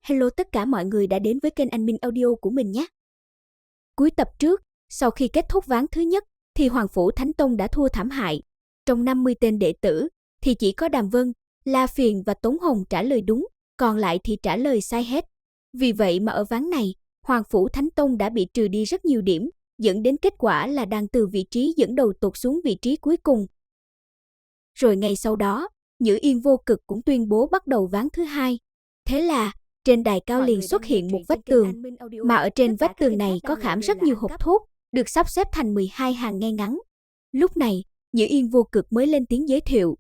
Hello tất cả mọi người đã đến với kênh Admin Audio của mình nhé. Cuối tập trước, sau khi kết thúc ván thứ nhất, thì Hoàng Phủ Thánh Tông đã thua thảm hại. Trong 50 tên đệ tử, thì chỉ có Đàm Vân, La Phiền và Tống Hồng trả lời đúng, còn lại thì trả lời sai hết. Vì vậy mà ở ván này, Hoàng Phủ Thánh Tông đã bị trừ đi rất nhiều điểm, dẫn đến kết quả là đang từ vị trí dẫn đầu tụt xuống vị trí cuối cùng. Rồi ngay sau đó, Nhữ Yên Vô Cực cũng tuyên bố bắt đầu ván thứ hai. Thế là trên đài cao liền xuất hiện một vách tường, mà ở trên vách tường này có khảm rất nhiều hộp thuốc, được sắp xếp thành 12 hàng ngay ngắn. Lúc này, Nhữ Yên Vô Cực mới lên tiếng giới thiệu.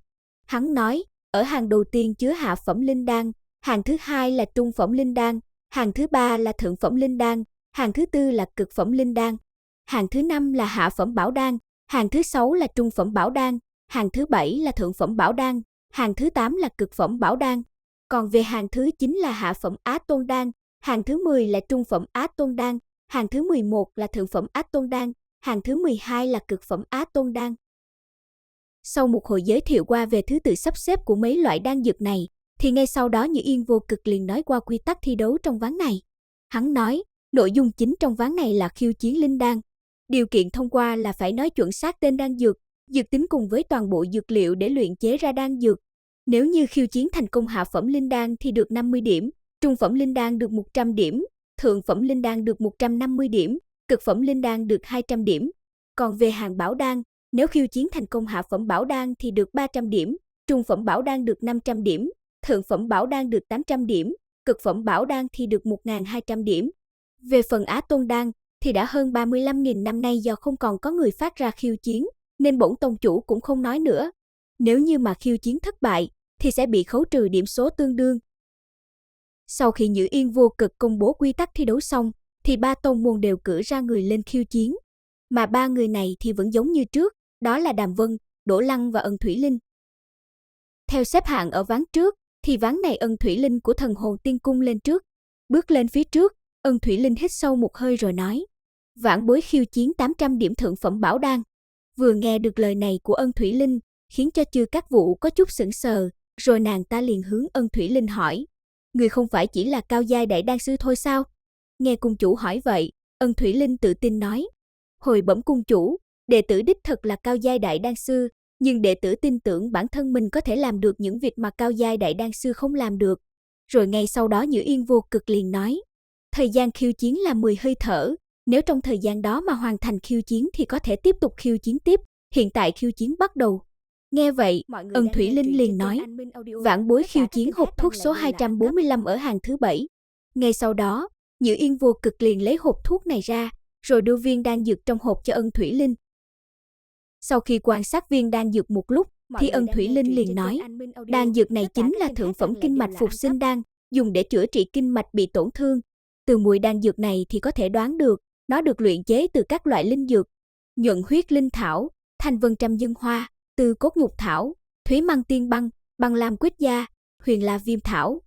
Hắn nói, ở hàng đầu tiên chứa hạ phẩm linh đan, hàng thứ hai là trung phẩm linh đan, hàng thứ ba là thượng phẩm linh đan, hàng thứ tư là cực phẩm linh đan, hàng thứ năm là hạ phẩm bảo đan, hàng thứ sáu là trung phẩm bảo đan, hàng thứ bảy là thượng phẩm bảo đan, hàng thứ 8 là cực phẩm bảo đan. Còn về hàng thứ 9 là hạ phẩm Á Tôn đan, hàng thứ 10 là trung phẩm Á Tôn đan, hàng thứ 11 là thượng phẩm Á Tôn đan, hàng thứ 12 là cực phẩm Á Tôn đan. Sau một hồi giới thiệu qua về thứ tự sắp xếp của mấy loại đan dược này, thì ngay sau đó Nhữ Yên Vô Cực liền nói qua quy tắc thi đấu trong ván này. Hắn nói, nội dung chính trong ván này là khiêu chiến linh đan. Điều kiện thông qua là phải nói chuẩn xác tên đan dược, dược tính cùng với toàn bộ dược liệu để luyện chế ra đan dược. Nếu như khiêu chiến thành công hạ phẩm linh đan thì được 50 điểm, trung phẩm linh đan được 100 điểm, thượng phẩm linh đan được 150 điểm, cực phẩm linh đan được 200 điểm. Còn về hàng bảo đan, nếu khiêu chiến thành công hạ phẩm bảo đan thì được 300 điểm, trung phẩm bảo đan được 500 điểm, thượng phẩm bảo đan được 800 điểm, cực phẩm bảo đan thì được 1.200 điểm. Về phần Á Tôn đan thì đã hơn 35.000 năm nay do không còn có người phát ra khiêu chiến, nên bổn tông chủ cũng không nói nữa. Nếu như mà khiêu chiến thất bại, thì sẽ bị khấu trừ điểm số tương đương. Sau khi Nhữ Yên Vô Cực công bố quy tắc thi đấu xong, thì ba tông môn đều cử ra người lên khiêu chiến. Mà ba người này thì vẫn giống như trước, đó là Đàm Vân, Đỗ Lăng và Ân Thủy Linh. Theo xếp hạng ở ván trước, thì ván này Ân Thủy Linh của Thần Hồn Tiên Cung lên trước. Bước lên phía trước, Ân Thủy Linh hít sâu một hơi rồi nói, vãn bối khiêu chiến 800 điểm thượng phẩm bảo đan. Vừa nghe được lời này của Ân Thủy Linh, khiến cho Chư Các Vũ có chút sững sờ, rồi nàng ta liền hướng Ân Thủy Linh hỏi, người không phải chỉ là cao giai đại đan sư thôi sao? Nghe cung chủ hỏi vậy, Ân Thủy Linh tự tin nói, hồi bẩm cung chủ, đệ tử đích thực là cao giai đại đan sư, nhưng đệ tử tin tưởng bản thân mình có thể làm được những việc mà cao giai đại đan sư không làm được. Rồi ngay sau đó Nhữ Yên Vô Cực liền nói, thời gian khiêu chiến là 10 hơi thở, nếu trong thời gian đó mà hoàn thành khiêu chiến thì có thể tiếp tục khiêu chiến tiếp, hiện tại khiêu chiến bắt đầu. Nghe vậy, Ân Thủy Linh liền nói, vãn bối khiêu chiến hộp thuốc số 245 ở hàng thứ 7. Ngay sau đó, Nhữ Yên Vô Cực liền lấy hộp thuốc này ra, rồi đưa viên đan dược trong hộp cho Ân Thủy Linh. Sau khi quan sát viên đan dược một lúc, thì Ân Thủy Linh liền nói, đan dược này chính là thượng phẩm kinh mạch phục sinh đan, dùng để chữa trị kinh mạch bị tổn thương. Từ mùi đan dược này thì có thể đoán được, nó được luyện chế từ các loại linh dược, nhuận huyết linh thảo, thanh vân trăm dương hoa, từ cốt ngục thảo, thúy măng tiên băng, băng lam quýt gia, huyền la viêm thảo.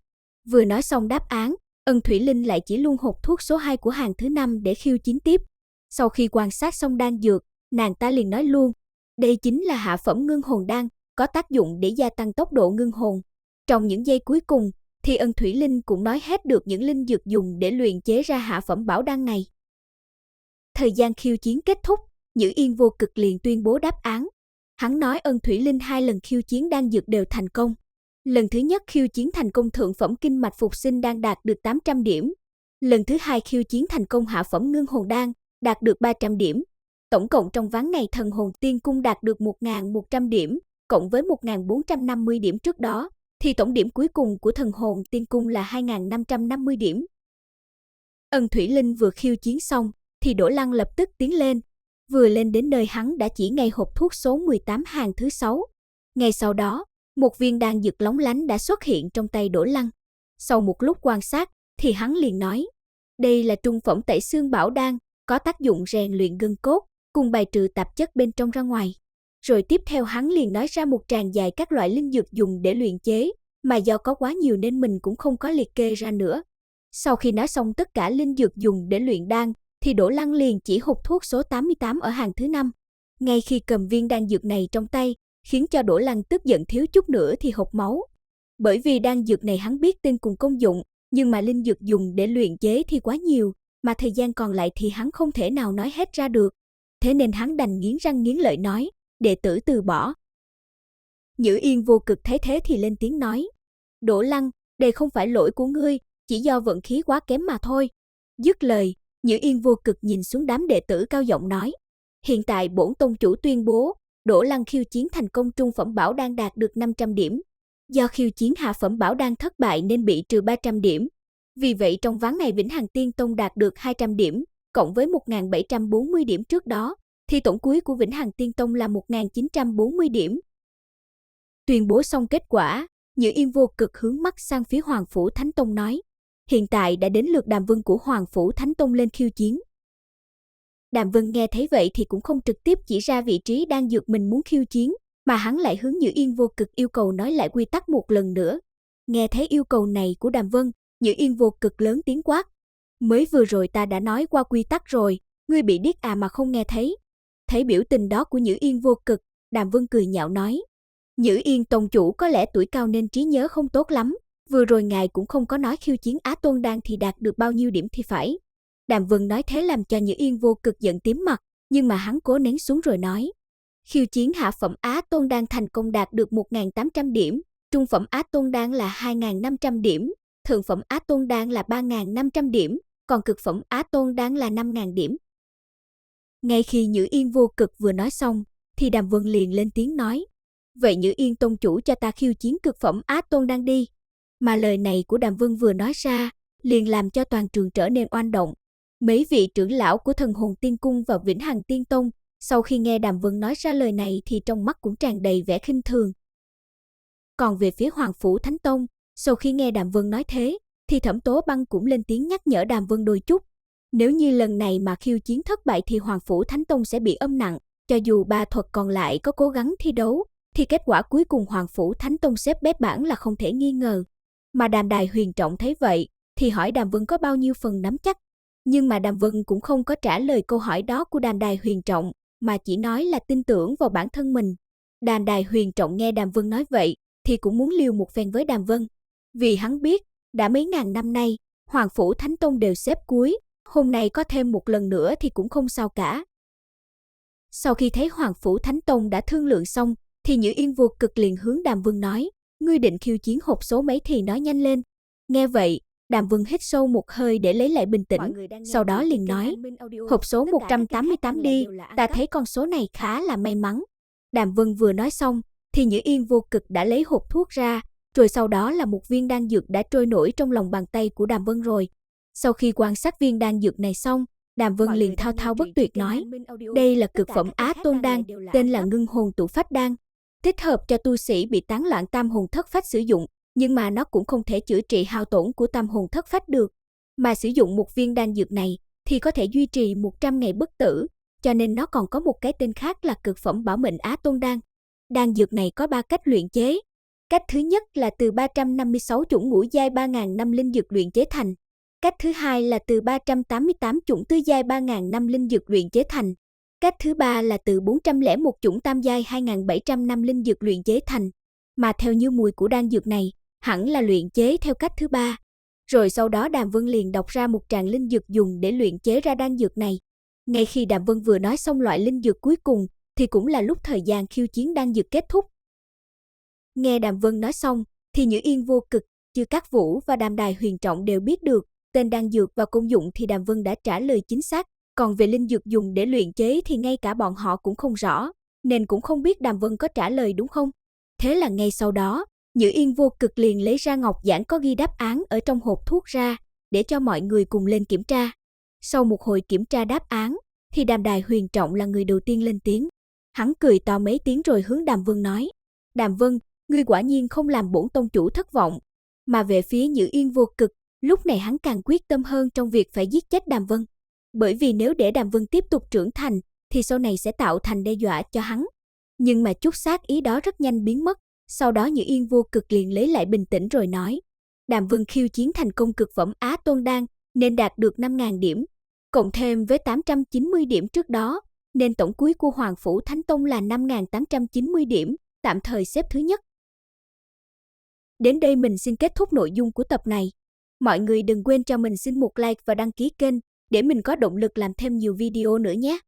Vừa nói xong đáp án, Ân Thủy Linh lại chỉ luôn hộp thuốc số 2 của hàng thứ 5 để khiêu chiến tiếp. Sau khi quan sát xong đan dược, nàng ta liền nói luôn, đây chính là hạ phẩm ngưng hồn đan, có tác dụng để gia tăng tốc độ ngưng hồn. Trong những giây cuối cùng, thì Ân Thủy Linh cũng nói hết được những linh dược dùng để luyện chế ra hạ phẩm bảo đan này. Thời gian khiêu chiến kết thúc, Nhữ Yên Vô Cực liền tuyên bố đáp án. Hắn nói Ân Thủy Linh 2 lần khiêu chiến đan dược đều thành công. Lần thứ nhất khiêu chiến thành công thượng phẩm kinh mạch phục sinh đan đạt được 800 điểm. Lần thứ hai khiêu chiến thành công hạ phẩm ngưng hồn đan, đạt được 300 điểm. Tổng cộng trong ván này Thần Hồn Tiên Cung đạt được 1.100 điểm, cộng với 1.450 điểm trước đó, thì tổng điểm cuối cùng của Thần Hồn Tiên Cung là 2.550 điểm. Ân Thủy Linh vừa khiêu chiến xong, thì Đỗ Lăng lập tức tiến lên. Vừa lên đến nơi hắn đã chỉ ngay hộp thuốc số 18 hàng thứ 6. Ngay sau đó, một viên đan dược lóng lánh đã xuất hiện trong tay Đỗ Lăng. Sau một lúc quan sát, thì hắn liền nói, đây là trung phẩm tẩy xương bảo đan, có tác dụng rèn luyện gân cốt, cùng bài trừ tạp chất bên trong ra ngoài. Rồi tiếp theo hắn liền nói ra một tràng dài các loại linh dược dùng để luyện chế, mà do có quá nhiều nên mình cũng không có liệt kê ra nữa. Sau khi nói xong tất cả linh dược dùng để luyện đan, thì Đỗ Lăng liền chỉ hộp thuốc số 88 ở hàng thứ 5. Ngay khi cầm viên đan dược này trong tay, khiến cho Đỗ Lăng tức giận thiếu chút nữa thì hộc máu. Bởi vì đan dược này hắn biết tên cùng công dụng, nhưng mà linh dược dùng để luyện chế thì quá nhiều, mà thời gian còn lại thì hắn không thể nào nói hết ra được. Thế nên hắn đành nghiến răng nghiến lợi nói, đệ tử từ bỏ. Nhữ Yên Vô Cực thấy thế thì lên tiếng nói, Đỗ Lăng, đây không phải lỗi của ngươi, chỉ do vận khí quá kém mà thôi. Dứt lời, Nhữ Yên Vô Cực nhìn xuống đám đệ tử cao giọng nói, hiện tại bổn tông chủ tuyên bố, Đỗ Lăng khiêu chiến thành công trung phẩm bảo đan đạt được 500 điểm. Do khiêu chiến hạ phẩm bảo đan thất bại nên bị trừ 300 điểm. Vì vậy trong ván này Vĩnh Hằng Tiên Tông đạt được 200 điểm, cộng với 1.740 điểm trước đó, thì tổng cuối của Vĩnh Hằng Tiên Tông là 1.940 điểm. Tuyên bố xong kết quả, Nhữ Yên Vô Cực hướng mắt sang phía Hoàng Phủ Thánh Tông nói, hiện tại đã đến lượt Đàm Vân của Hoàng Phủ Thánh Tông lên khiêu chiến. Đàm Vân nghe thấy vậy thì cũng không trực tiếp chỉ ra vị trí đang dược mình muốn khiêu chiến, mà hắn lại hướng Nhữ Yên Vô Cực yêu cầu nói lại quy tắc một lần nữa. Nghe thấy yêu cầu này của Đàm Vân, Nhữ Yên Vô Cực lớn tiếng quát, mới vừa rồi ta đã nói qua quy tắc rồi, ngươi bị điếc à mà không nghe thấy. Thấy biểu tình đó của Nhữ Yên Vô Cực, Đàm Vân cười nhạo nói, Nhữ Yên tông chủ có lẽ tuổi cao nên trí nhớ không tốt lắm, vừa rồi ngài cũng không có nói khiêu chiến Á Tôn Đan thì đạt được bao nhiêu điểm thì phải. Đàm Vân nói thế làm cho Nhữ Yên Vô Cực giận tím mặt, nhưng mà hắn cố nén xuống rồi nói, khiêu chiến hạ phẩm Á Tôn Đan thành công đạt được 1.800 điểm, trung phẩm Á Tôn Đan là 2.500 điểm, thượng phẩm Á Tôn Đan là 3.500 điểm, còn cực phẩm Á Tôn Đan là 5.000 điểm. Ngay khi Nhữ Yên Vô Cực vừa nói xong, thì Đàm Vân liền lên tiếng nói, vậy Nhữ Yên tông chủ cho ta khiêu chiến cực phẩm Á Tôn Đan đi. Mà lời này của Đàm Vân vừa nói ra, liền làm cho toàn trường trở nên oanh động. Mấy vị trưởng lão của Thần Hồn Tiên Cung và Vĩnh Hằng Tiên Tông, sau khi nghe Đàm Vân nói ra lời này thì trong mắt cũng tràn đầy vẻ khinh thường. Còn về phía Hoàng Phủ Thánh Tông, sau khi nghe Đàm Vân nói thế, thì Thẩm Tố Băng cũng lên tiếng nhắc nhở Đàm Vân đôi chút. Nếu như lần này mà khiêu chiến thất bại thì Hoàng Phủ Thánh Tông sẽ bị âm nặng, cho dù ba thuật còn lại có cố gắng thi đấu, thì kết quả cuối cùng Hoàng Phủ Thánh Tông xếp bét bảng là không thể nghi ngờ. Mà Đàm Đài Huyền Trọng thấy vậy, thì hỏi Đàm Vân có bao nhiêu phần nắm chắc. Nhưng mà Đàm Vân cũng không có trả lời câu hỏi đó của Đàm Đài Huyền Trọng, mà chỉ nói là tin tưởng vào bản thân mình. Đàm Đài Huyền Trọng nghe Đàm Vân nói vậy, thì cũng muốn liều một phen với Đàm Vân. Vì hắn biết, đã mấy ngàn năm nay, Hoàng Phủ Thánh Tông đều xếp cuối, hôm nay có thêm một lần nữa thì cũng không sao cả. Sau khi thấy Hoàng Phủ Thánh Tông đã thương lượng xong, thì Nhữ Yên Vô Cực liền hướng Đàm Vân nói, ngươi định khiêu chiến hộp số mấy thì nói nhanh lên. Nghe vậy, Đàm Vân hít sâu một hơi để lấy lại bình tĩnh, sau đó liền nói, hộp số 188 đi, ta thấy con số này khá là may mắn. Đàm Vân vừa nói xong, thì Nhữ Yên Vô Cực đã lấy hộp thuốc ra, rồi sau đó là một viên đan dược đã trôi nổi trong lòng bàn tay của Đàm Vân rồi. Sau khi quan sát viên đan dược này xong, Đàm Vân liền thao thao bất tuyệt nói, đây là cực phẩm Á Tôn Đan, tên là Ngưng Hồn Tụ Phách Đan, thích hợp cho tu sĩ bị tán loạn tam hồn thất phách sử dụng, nhưng mà nó cũng không thể chữa trị hao tổn của tam hồn thất phách được. Mà sử dụng một viên đan dược này thì có thể duy trì 100 ngày bất tử, cho nên nó còn có một cái tên khác là cực phẩm Bảo Mệnh Á Tôn Đan. Đan dược này có 3 cách luyện chế. Cách thứ nhất là từ 356 chủng ngũ giai 3.000 năm linh dược luyện chế thành. Cách thứ hai là từ 388 chủng tứ giai 3.000 năm linh dược luyện chế thành. Cách thứ ba là từ 401 chủng tam giai 2.700 năm linh dược luyện chế thành. Mà theo như mùi của đan dược này, hẳn là luyện chế theo cách thứ ba. Rồi sau đó Đàm Vân liền đọc ra một tràng linh dược dùng để luyện chế ra đan dược này. Ngay khi Đàm Vân vừa nói xong loại linh dược cuối cùng, thì cũng là lúc thời gian khiêu chiến đan dược kết thúc. Nghe Đàm Vân nói xong, thì Nhữ Yên Vô Cực, Chư Cát Vũ và Đàm Đài Huyền Trọng đều biết được tên đan dược và công dụng thì Đàm Vân đã trả lời chính xác. Còn về linh dược dùng để luyện chế thì ngay cả bọn họ cũng không rõ, nên cũng không biết Đàm Vân có trả lời đúng không. Thế là ngay sau đó, Nhữ Yên Vô Cực liền lấy ra ngọc giản có ghi đáp án ở trong hộp thuốc ra, để cho mọi người cùng lên kiểm tra. Sau một hồi kiểm tra đáp án, thì Đàm Đài Huyền Trọng là người đầu tiên lên tiếng. Hắn cười to mấy tiếng rồi hướng Đàm Vân nói, Đàm Vân, ngươi quả nhiên không làm bổn tông chủ thất vọng. Mà về phía Nhữ Yên Vô Cực, lúc này hắn càng quyết tâm hơn trong việc phải giết chết Đàm Vân. Bởi vì nếu để Đàm Vân tiếp tục trưởng thành, thì sau này sẽ tạo thành đe dọa cho hắn. Nhưng mà chút sát ý đó rất nhanh biến mất. Sau đó Nhữ Yên Vô Cực liền lấy lại bình tĩnh rồi nói, Đàm Vân khiêu chiến thành công cực phẩm Á Tôn Đan, nên đạt được 5.000 điểm. Cộng thêm với 890 điểm trước đó, nên tổng cuối của Hoàng Phủ Thánh Tông là 5.890 điểm, tạm thời xếp thứ nhất. Đến đây mình xin kết thúc nội dung của tập này. Mọi người đừng quên cho mình xin một like và đăng ký kênh để mình có động lực làm thêm nhiều video nữa nhé.